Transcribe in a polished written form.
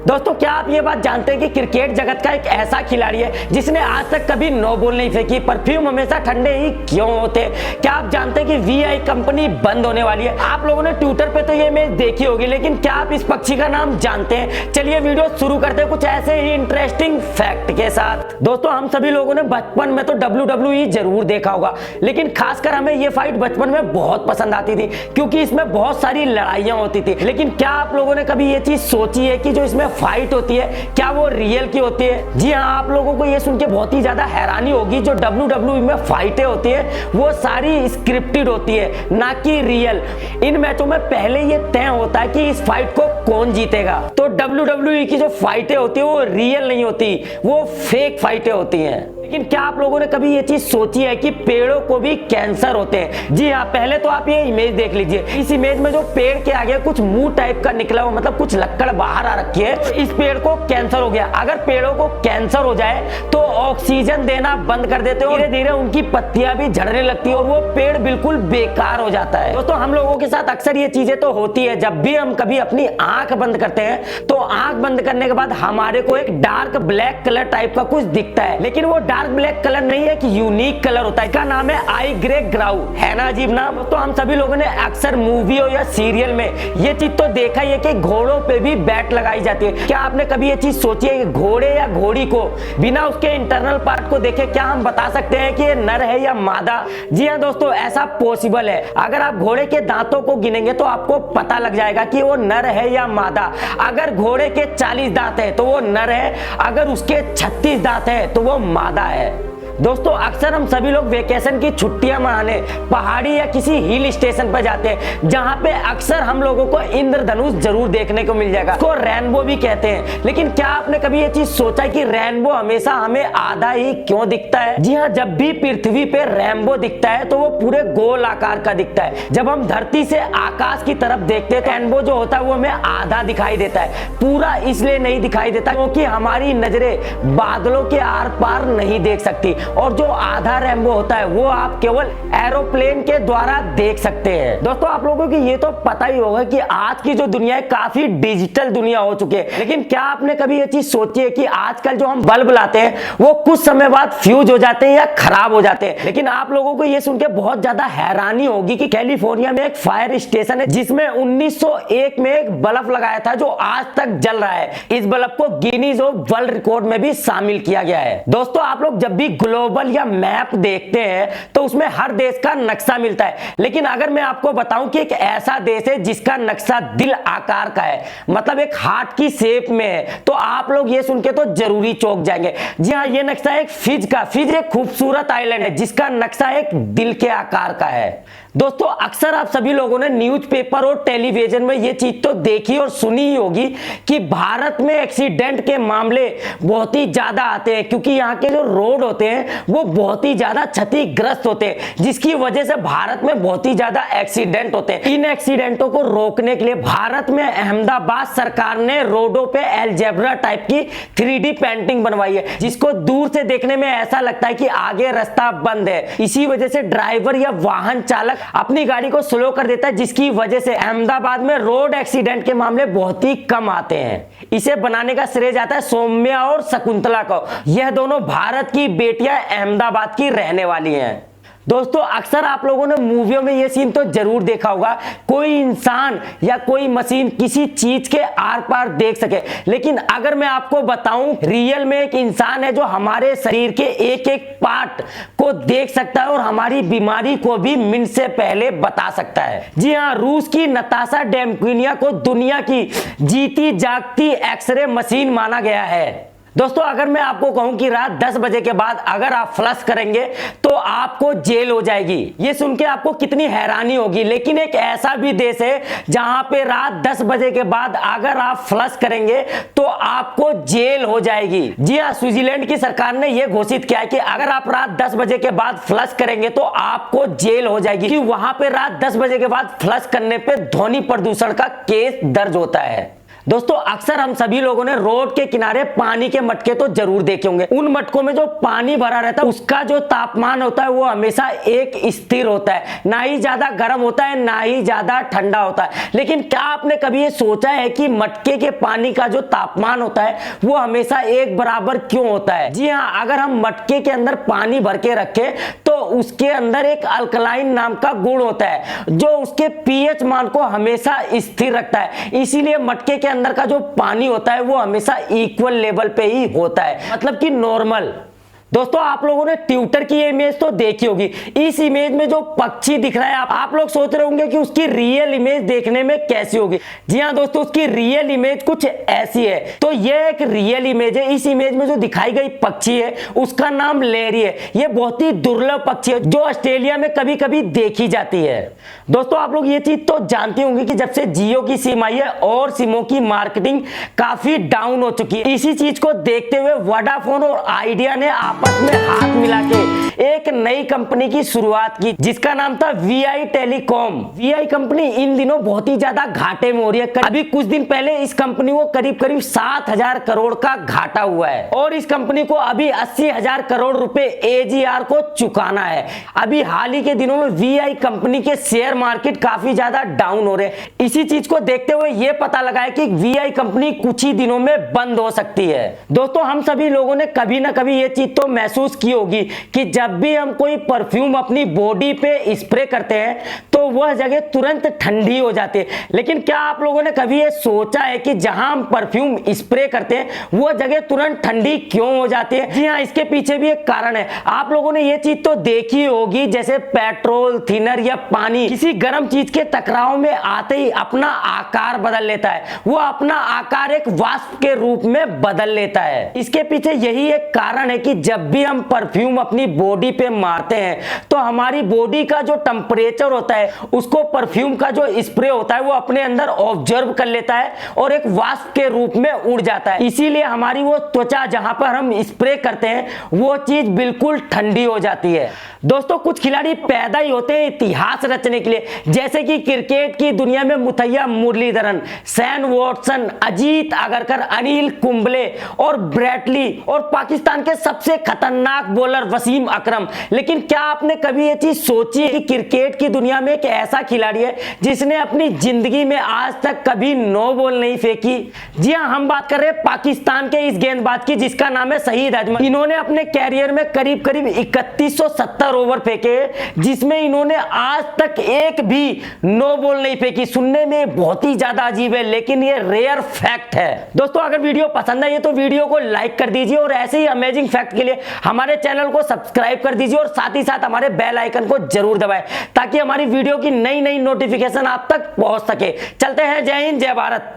दोस्तों क्या आप ये बात जानते हैं कि क्रिकेट जगत का एक ऐसा खिलाड़ी है जिसने आज तक कभी नो बॉल नहीं फेंकी। परफ्यूम हमेशा ठंडे ही क्यों होते हैं? क्या आप जानते हैं कि वीआई कंपनी बंद होने वाली है? आप लोगों ने ट्विटर पे तो ये इमेज देखी होगी, लेकिन क्या आप इस पक्षी का नाम जानते हैं? चलिए वीडियो शुरू करते हैं कुछ ऐसे ही इंटरेस्टिंग फैक्ट के साथ। दोस्तों हम सभी लोगों ने बचपन में तो WWE जरूर देखा होगा, लेकिन खासकर हमें ये फाइट बचपन में बहुत पसंद आती थी क्योंकि इसमें बहुत सारी लड़ाइयां होती थी। लेकिन क्या आप लोगों ने कभी ये चीज सोची है कि जो इसमें फाइट होती है क्या वो रियल की होती है? जी हाँ, आप लोगों को ये सुन के बहुत ही ज्यादा हैरानी होगी। जो WWE में फाइटें होती है वो सारी स्क्रिप्टेड होती है, ना कि रियल। इन मैचों में पहले ये तय होता है कि इस फाइट को कौन जीतेगा। तो WWE की जो फाइटें होती है वो रियल नहीं होती, वो फेक फाइटें होती हैं। लेकिन क्या आप लोगों ने कभी ये चीज सोची है कि पेड़ों को भी कैंसर होते हैं? जी हाँ, पहले तो आप ये इमेज देख लीजिए। इस इमेज में जो पेड़ के आगे कुछ मुंह टाइप का निकला हुआ, मतलब कुछ लक्कड़ बाहर आ रखी है, तो इस पेड़ को कैंसर हो गया। अगर पेड़ों को कैंसर हो जाए तो ऑक्सीजन देना बंद कर देते हैं, धीरे धीरे उनकी पत्तियां भी झड़ने लगती है और वो पेड़ बिल्कुल बेकार हो जाता है। दोस्तों हम लोगों के साथ अक्सर ये चीजें तो होती है। जब भी हम कभी अपनी आंख बंद करते हैं तो आंख बंद करने के बाद हमारे को एक डार्क ब्लैक कलर टाइप का कुछ दिखता है, लेकिन वो डार्क ब्लैक कलर नहीं है, कि यूनिक कलर होता है। इसका नाम है आई ग्रे ग्राउ। है ना अजीब नाम? तो हम सभी लोगों ने अक्सर मूवी हो या सीरियल में ये चीज तो देखा ही है कि घोड़ों पे भी बैट लगाई जाती है। क्या आपने कभी ये चीज सोची है कि घोड़े या घोड़ी को बिना उसके इंटरनल पार्ट को देखे क्या हम बता सकते हैं कि ये नर है या मादा? जी हाँ दोस्तों, ऐसा पॉसिबल है। अगर आप घोड़े के दांतों को गिनेंगे तो आपको पता लग जाएगा कि वो नर है या मादा। अगर घोड़े के 40 दांत है तो वो नर है, अगर उसके 36 दांत है तो वो मादा है। दोस्तों अक्सर हम सभी लोग वेकेशन की छुट्टियां मनाने पहाड़ी या किसी हिल स्टेशन पर जाते हैं, जहां पे अक्सर हम लोगों को इंद्रधनुष जरूर देखने को मिल जाएगा। इसको रेनबो भी कहते हैं। लेकिन क्या आपने कभी ये चीज सोचा है कि रेनबो हमेशा हमें आधा ही क्यों दिखता है? जी हाँ, जब भी पृथ्वी पे रेनबो दिखता है तो वो पूरे गोल आकार का दिखता है। जब हम धरती से आकाश की तरफ देखते हैं तो रेनबो जो होता है वो हमें आधा दिखाई देता है। पूरा इसलिए नहीं दिखाई देता क्योंकि हमारी नजरें बादलों के आर पार नहीं देख सकती, और जो आधा रेनबो होता है वो आप केवल एरोप्लेन के द्वारा देख सकते हैं। दोस्तों आप लोगों को ये तो पता ही होगा कि आज की जो दुनिया है काफी डिजिटल दुनिया हो चुकी है। लेकिन क्या आपने कभी ये चीज सोची है कि आजकल जो हम बल्ब लाते हैं वो कुछ समय बाद फ्यूज हो जाते हैं या खराब हो जाते हैं? लेकिन आप लोगों को ये सुन के बहुत ज्यादा हैरानी होगी कि कैलिफोर्निया में एक फायर स्टेशन है जिसमें 1901 में एक बल्ब लगाया था जो आज तक जल रहा है। इस बल्ब को गिनीज ऑफ वर्ल्ड रिकॉर्ड में भी शामिल किया गया है। दोस्तों आप लोग जब भी ग्लोबल या मैप देखते हैं तो उसमें हर देश का नक्शा मिलता है, लेकिन अगर मैं आपको बताऊं कि एक ऐसा देश है जिसका नक्शा दिल आकार का है, मतलब एक हार्ट की शेप में है, तो आप लोग ये सुन के तो जरूरी चौंक जाएंगे। जी हाँ, ये नक्शा एक फिज एक खूबसूरत आइलैंड है जिसका नक्शा एक दिल के आकार का है। दोस्तों अक्सर आप सभी लोगों ने न्यूज़पेपर और टेलीविजन में ये चीज तो देखी और सुनी ही होगी कि भारत में एक्सीडेंट के मामले बहुत ही ज्यादा आते हैं क्योंकि यहाँ के जो रोड होते हैं वो बहुत ही ज्यादा क्षतिग्रस्त होते हैं, जिसकी वजह से भारत में बहुत ही ज्यादा एक्सीडेंट होते हैं। इन एक्सीडेंटों को रोकने के लिए भारत में अहमदाबाद सरकार ने रोडों पे अलजेब्रा टाइप की 3D पेंटिंग बनवाई है, जिसको दूर से देखने में ऐसा लगता है कि आगे रास्ता बंद है। इसी वजह से ड्राइवर या वाहन चालक अपनी गाड़ी को स्लो कर देता है, जिसकी वजह से अहमदाबाद में रोड एक्सीडेंट के मामले बहुत ही कम आते हैं। इसे बनाने का श्रेय जाता है सौम्या और शकुंतला को। यह दोनों भारत की बेटियां अहमदाबाद की रहने वाली हैं। दोस्तों अक्सर आप लोगों ने मूवियों में ये सीन तो जरूर देखा होगा, कोई इंसान या कोई मशीन किसी चीज के आर पार देख सके। लेकिन अगर मैं आपको बताऊं रियल में एक इंसान है जो हमारे शरीर के एक एक पार्ट को देख सकता है और हमारी बीमारी को भी मिनट से पहले बता सकता है। जी हाँ, रूस की नताशा डेमकिनिया को दुनिया की जीती जागती एक्सरे मशीन माना गया है। दोस्तों अगर मैं आपको कहूं कि रात 10 बजे के बाद अगर आप फ्लश करेंगे तो आपको जेल हो जाएगी, ये सुन के आपको कितनी हैरानी होगी। लेकिन एक ऐसा भी देश है जहां पे रात 10 बजे के बाद अगर आप फ्लश करेंगे तो आपको जेल हो जाएगी। जी हाँ, स्विट्जरलैंड की सरकार ने यह घोषित किया है कि अगर आप रात 10 बजे के बाद फ्लश करेंगे तो आपको जेल हो जाएगी, कि वहां पे रात 10 बजे के बाद फ्लश करने पे ध्वनि प्रदूषण का केस दर्ज होता है। दोस्तों अक्सर हम सभी लोगों ने रोड के किनारे पानी के मटके तो जरूर देखे होंगे। उन मटकों में जो पानी भरा रहता है उसका जो तापमान होता है वो हमेशा एक स्थिर होता है, ना ही ज्यादा गर्म होता है ना ही ज्यादा ठंडा होता है। लेकिन क्या आपने कभी ये सोचा है कि मटके के पानी का जो तापमान होता है वो हमेशा एक बराबर क्यों होता है? जी हाँ, अगर हम मटके के अंदर पानी भर के रखें तो उसके अंदर एक अल्कलाइन नाम का गुण होता है जो उसके पीएच मान को हमेशा स्थिर रखता है। इसीलिए मटके के अंदर का जो पानी होता है वो हमेशा इक्वल लेवल पे ही होता है, मतलब कि नॉर्मल। दोस्तों आप लोगों ने ट्विटर की इमेज तो देखी होगी। इस इमेज में जो पक्षी दिख रहा है आप लोग सोच रहे होंगे कि उसकी रियल इमेज देखने में कैसी होगी। जी हाँ दोस्तों, उसकी रियल इमेज कुछ ऐसी है। तो ये एक रियल इमेज है। इस इमेज में जो दिखाई गई पक्षी है उसका नाम लेरी है। ये बहुत ही दुर्लभ पक्षी है जो ऑस्ट्रेलिया में कभी कभी देखी जाती है। दोस्तों आप लोग ये चीज तो जानते होंगे कि जब से जियो की सिम आई है और सिमों की मार्केटिंग काफी डाउन हो चुकी है। इसी चीज को देखते हुए वोडाफोन और आइडिया ने आपस में हाथ मिला के एक नई कंपनी की शुरुआत की जिसका नाम था वीआई टेलीकॉम। वीआई कंपनी इन दिनों बहुत ही ज्यादा घाटे में हो रही है। अभी कुछ दिन पहले इस कंपनी को करीब 7,000 करोड़ का घाटा हुआ है और इस कंपनी को अभी 80,000 करोड़ रुपए एजीआर को चुकाना है। अभी हाल ही के दिनों में वीआई कंपनी के शेयर मार्केट काफी ज्यादा डाउन हो रहे हैं। इसी चीज को देखते हुए यह पता लगा है कि वीआई कंपनी कुछ ही दिनों में बंद हो सकती है। दोस्तों हम सभी लोगों ने कभी ना कभी ये चीज तो महसूस की होगी कि जब भी हम कोई परफ्यूम अपनी बॉडी पे स्प्रे करते हैं तो वह जगह तुरंत ठंडी हो जाती है। लेकिन क्या आप लोगों ने कभी ये सोचा है कि जहां हम परफ्यूम स्प्रे करते हैं वह जगह तुरंत ठंडी क्यों हो जाती है? जी हाँ, इसके पीछे भी एक कारण है। आप लोगों ने ये चीज तो देखी होगी, जैसे पेट्रोल, थिनर या पानी किसी गर्म चीज के टकराव में आते ही अपना आकार बदल लेता है। वो अपना आकार एक वाष्प के रूप में बदल लेता है। इसके पीछे यही एक कारण है कि जब भी हम परफ्यूम अपनी बॉडी पे मारते हैं तो हमारी बॉडी का जो टेम्परेचर होता है उसको परफ्यूम का जो स्प्रे होता है वो अपने अंदर ऑब्जर्व कर लेता है और एक वाष्प के रूप में उड़ जाता है। इसीलिए हमारी वो त्वचा जहां पर हम स्प्रे करते हैं वो चीज बिल्कुल ठंडी हो जाती है। दोस्तों कुछ खिलाड़ी पैदा ही होते हैं इतिहास रचने के लिए, जैसे कि क्रिकेट की दुनिया में मुथैया मुरलीधरन, सैन वॉटसन, अजीत अगरकर, अनिल कुंबले और ब्रैडली और पाकिस्तान के सबसे खतरनाक बॉलर वसीम अकरम। लेकिन क्या आपने कभी ये चीज सोची है कि क्रिकेट की दुनिया में एक ऐसा खिलाड़ी है जिसने अपनी जिंदगी में आज तक कभी नो बॉल नहीं फेंकी? जी हाँ, हम बात कर रहे हैं पाकिस्तान के इस गेंदबाज की जिसका नाम है शहीद अजमल। इन्होंने अपने कैरियर में करीब 3170 ओवर फेंके जिसमें इन्होंने आज तक एक भी नो बॉल नहीं फेंकी। सुनने में बहुत ही ज्यादा अजीब है लेकिन ये रेयर फैक्ट है। दोस्तों अगर वीडियो पसंद आई तो वीडियो को लाइक कर दीजिए और ऐसे ही अमेजिंग फैक्ट के लिए हमारे चैनल को सब्सक्राइब कर दीजिए और साथ ही साथ हमारे बेल आइकन को जरूर दबाएं ताकि हमारी वीडियो की नई नई नोटिफिकेशन आप तक पहुंच सके। चलते हैं, जय हिंद जय भारत।